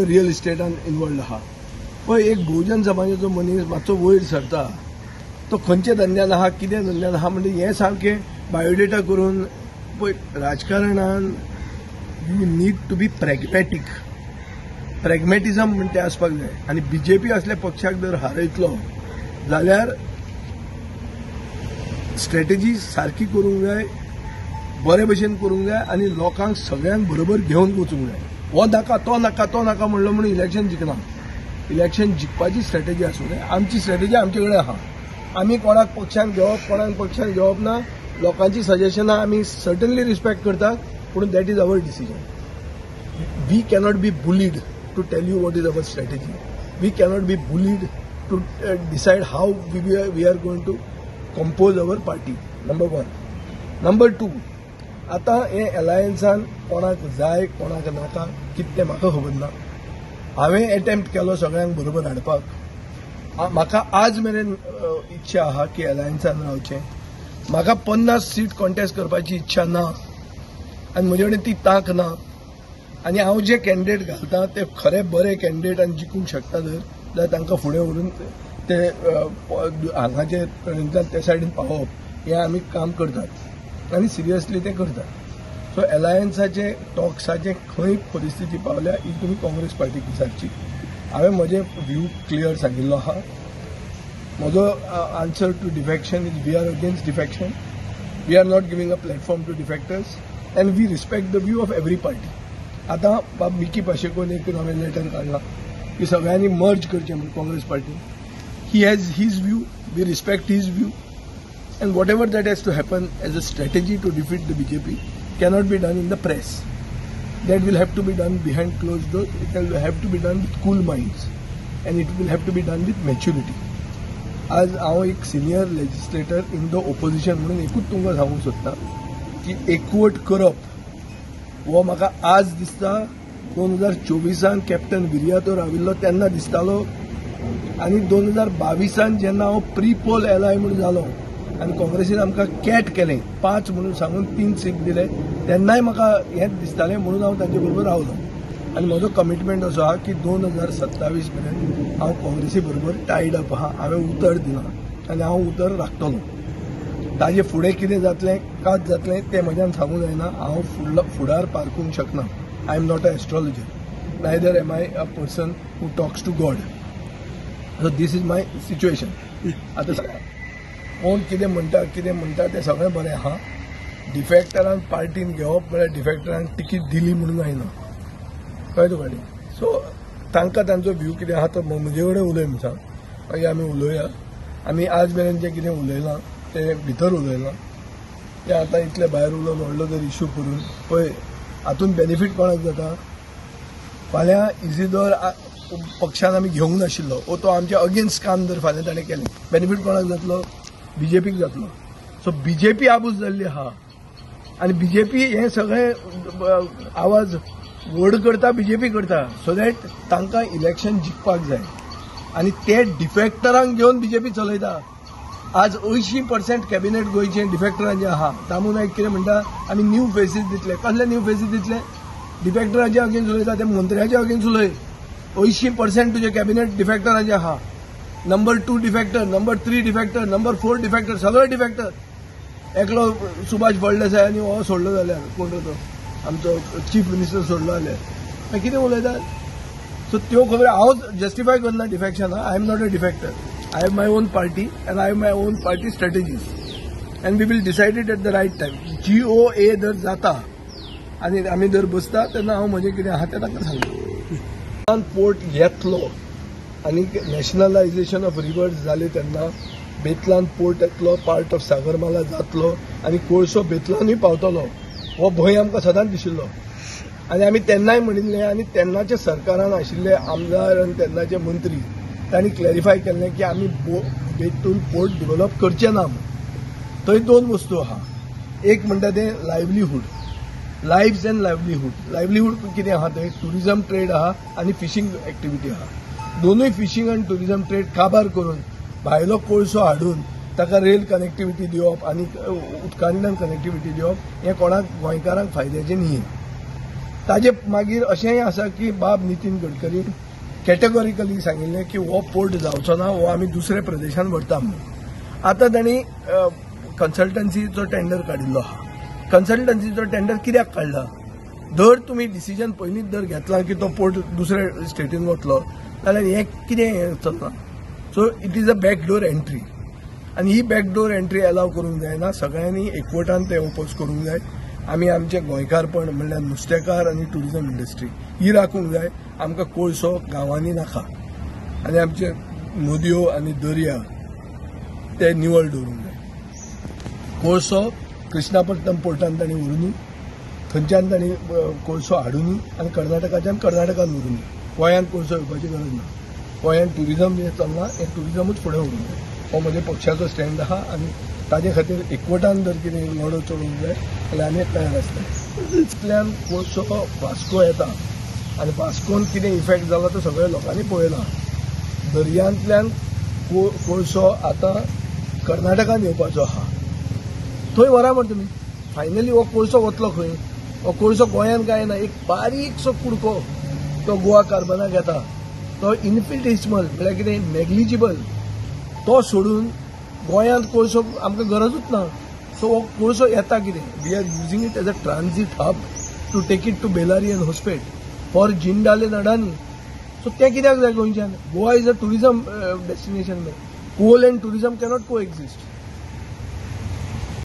Real इस्टेटान involved आहा पण एक बहुजन समाजाचो मनीस मातसो वयर सरता तो खंयच्या धंद्यान आहा कितें धंद्यान आहा म्हणजे हें सारकें बायोडेटा करून पळय राजकारणान यू नीड टू बी प्रॅग्मॅटिझम म्हणटा तें आसपाक जाय आनी बीजेपी असल्या पक्षाक जर हारयतलो जाल्यार स्ट्रॅटेजी सारकी करूंक जाय बरे भशेन करूंक जाय आनी लोकांक सगळ्यांक बरोबर घेवन वचूंक जाय हो नाका तो नाका तो नाका म्हणलो म्हणून इलेक्शन जिखना इलेक्शन जिखपाची स्ट्रॅटेजी आसूं जाय आमची स्ट्रॅटेजी आमचे कडेन आहा आमी कोणाक पक्षान घेवप कोणाक पक्षान घेवप ना लोकांची सजेशनां आमी सर्टनली रिस्पेक्ट करतात पूण that is our decision we cannot be bullied to tell you what is our strategy we cannot be bullied to decide how we are going to compose our party number 1 number 2 आता हे अलायन्सान कोणाक जाय कोणाक नाका कितें तें म्हाका खबर ना हांवें एटेम्प्ट केलो सगळ्यांक बरोबर हाडपाक म्हाका आज मेरेन इच्छा आहा की अलायन्सान रावचें म्हाका 50 सीट कॉन्टेस्ट करपाची इच्छा ना आनी म्हजे कडेन ती तांक ना आनी हांव जे कॅन्डिडेट घालता ते खरे बरे कॅन्डिडेट आनी जिखूंक शकता जर जाल्यार तांकां फुडें व्हरून ते हांगाचे ते सायडीन पावोवप हें आमी काम करतात आनी सिरियसली ते करतात सो अलायन्साचे टॉक्साचे खंय परिस्थिती पावल्या ही तुमी काँग्रेस पार्टीक विचारची हांवें म्हजे व्यू क्लियर सांगिल्लो आहा म्हजो answer to defection is we are against defection we are not giving a platform to defectors and we respect the view of every party आतां बाब मिकी पाशेकोन एक हांवें लेटर काडला की सगळ्यांनी मर्ज करचें म्हणून Congress party he has his view we respect his view and whatever that has to happen as a strategy to defeat the BJP cannot be done in the press. That will have to be done behind closed doors. It will have to be done with cool minds and it will have to be done with maturity. आज हांव एक senior legislator in the opposition म्हणून एकूच तुमकां सांगूंक सोदता की एकवट करप हो म्हाका आज दिसता 2024 कॅप्टन विर्यातो राविल्लो तेन्ना दिसतालो आनी 2022 जेन्ना हांव प्री पोल एलाय म्हणून जालो आनी काँग्रेसीन आमकां कॅट केलें 5 म्हणून सांगून 3 सीट दिले तेन्नाय म्हाका हेंच दिसतालें म्हणून हांव तांचे बरोबर रावलो आनी म्हजो कमिटमेंट असो आहा की 2027 मेरेन हांव काँग्रेसी बरोबर टायड अप आहा हांवें उतर दिना आनी हांव उतर राखतलो ताजे फुडें कितें जातलें कात जातलें तें म्हज्यान सांगूंक जायना हांव फुडार पारखूंक शकना I am not a astrologer neither am I a person who talks to God so this is my situation आतां कोण कितें म्हणटा तें सगळें बरें आहा डिफेक्टरान पार्टीन घेवप म्हळ्यार डिफेक्टरान तिकीट दिली म्हणून जायना कळ्ळें तुका सो तांकां तांचो व्यू कितें आहा तो म्हजे कडेन उलय म्हणून सांग मागीर आमी उलोवया आमी आज मेरेन जें कितें उलयलां तें भितर उलयलां तें आतां इतले भायर उलोवन व्हडलो जर इश्यू करून पळय हातून बेनिफीट कोणाक जाता फाल्यां इजिदोर पक्षान आमी घेवंक नाशिल्लो वो तो आमच्या अगेन्स्ट काम जर फाल्यां ताणें केलें बेनिफीट कोणाक जातलो बीजेपीक जातलो सो बीजेपी आबूज जाल्ली आहा आनी बीजेपी हे सगळे आवाज व्हड करता बीजेपी करता सो दॅट तांकां इलेक्शन जिखपाक जाय आनी ते डिफेक्टरांक घेवन बीजेपी चलयता आज 80% कॅबिनेट गोंयचें डिफेक्टरांचें आहा दामू नायक कितें म्हणटा आमी न्यू फेसीस दितले कसले न्यू फेसीस दितले डिफेक्टरांचे अगेन्स्ट उलयता ते मंत्र्याचे अगेन्स्ट उलय 80% तुजे कॅबिनेट डिफेक्टरांचे आहा नंबर 2 डिफेक्टर नंबर 3 डिफेक्टर नंबर 4 डिफेक्टर सगळे डिफेक्टर एकलो सुभाष फळदेसाय आनी हो सोडलो जाल्यार कोण तो आमचो चीफ मिनिस्टर सोडलो जाल्यार मागीर कितें उलयतात सो त्यो खबर हांव जस्टिफाय करना defection I am not a defector I have my own party and I have my own party strategies and we will decide it at the right time GOA जर जाता आनी आमी जर बसता तेन्ना हांव म्हजें कितें आहा तें ताका सांगता पोर्ट येतलो आनी नॅशनलायजेशन ऑफ रिवर्स जाले तेन्ना बेतलान पोर्ट येतलो पार्ट ऑफ सागरमाला जातलो आनी कोळसो बेतलानूय पावतलो हो भंय आमकां सदांच दिशिल्लो आनी आमी तेन्नाय म्हणिल्लें आनी तेन्नाच्या सरकारान आशिल्ले आमदार आनी तेन्नाचे मंत्री तांणी क्लॅरिफाय केल्लें की आमी बेतून पोर्ट डिवेलप करचे ना थंय 2 वस्तू आहा एक म्हणटा तें लायव्हलीहूड लायव्स एंड लायव्हलीहूड कितें आहा थंय टुरिजम ट्रेड आहा आनी फिशींग एक्टिविटी आहा दोनूय फिशींग आनी टुरिजम ट्रेड काबार करून भायलो कोळसो हाडून ताका रेल कनेक्टिविटी दिवप आनी उदकांतल्यान कनेक्टिविटी दिवप हें कोणाक गोंयकारांक फायद्याचें न्ही ताजे मागीर अशेंय आसा की बाब नितीन गडकरी कॅटेगॉरिकली सांगिल्लें की हो पोर्ट जावचो ना, हो आमी दुसऱ्या प्रदेशांत व्हरता म्हणून. आतां तांणी कन्सल्टन्सीचो टेंडर काडिल्लो आहा. कन्सल्टन्सीचो टेंडर कित्याक काडला? धर तुमी डिसिजन पयलींच जर घेतला की तो पोर्ट दुसऱ्या स्टेटीन वतलो जाल्यार हें कितें चलना. So it is a backdoor entry आनी ही बॅकडोर एंट्री अलाव करूंक जायना. सगळ्यांनी एकवटान ते ओपोज करूंक जाय. आमी आमचे गोंयकारपण म्हणल्यार नुस्तेकार आनी ट्युरिजम इंडस्ट्री ही राखूंक जाय. आमकां कोळसो गांवांनी नाका आनी आमचे नदयो आनी दर्या ते निवळ दवरूंक जाय. कोळसो कृष्णापट्टणम पोर्टान तांणी व्हरूनी, थंयच्यान तांणी कोळसो हाडूनी आनी कर्नाटकाच्यान कर्नाटकान व्हरूनी. गोंयांत कोळसो येवपाची गरज ना. गोंयांत ट्युरिजम जें चलना हें ट्युरिजमूच फुडें व्हरूंक जाय. हो म्हज्या पक्षाचो स्टँड आहा आनी ताजे खातीर एकवटान जर कितें लढो चलोवंक जाय जाल्यार आमी तयार आसता. इतल्यान कोळसो वास्को येता आनी वास्कोन कितें इफेक्ट जाला तो सगळ्या लोकांनी पळयला. दर्यांतल्यान कोळसो आतां कर्नाटकान येवपाचो आहा. थंय व्हरा म्हण तुमी. फायनली हो कोळसो वतलो खंय? हो कोळसो गोंयांत काय ना. एक बारीकसो कुडको तो गोवा कार्बनाक येता. तो इनफिनिटेसिमल म्हळ्यार कितें नेग्लिजिबल तो सोडून गोंयांत कोळसो आमकां गरजूच ना. सो हो कोळसो येता कितें? We are using it as a transit hub to take it to Bellary and Hospet for Jindal and Adani. So तें कित्याक जाय गोंयच्यान? Goa is a tourism destination. Coal and tourism cannot को एक्झिस्ट.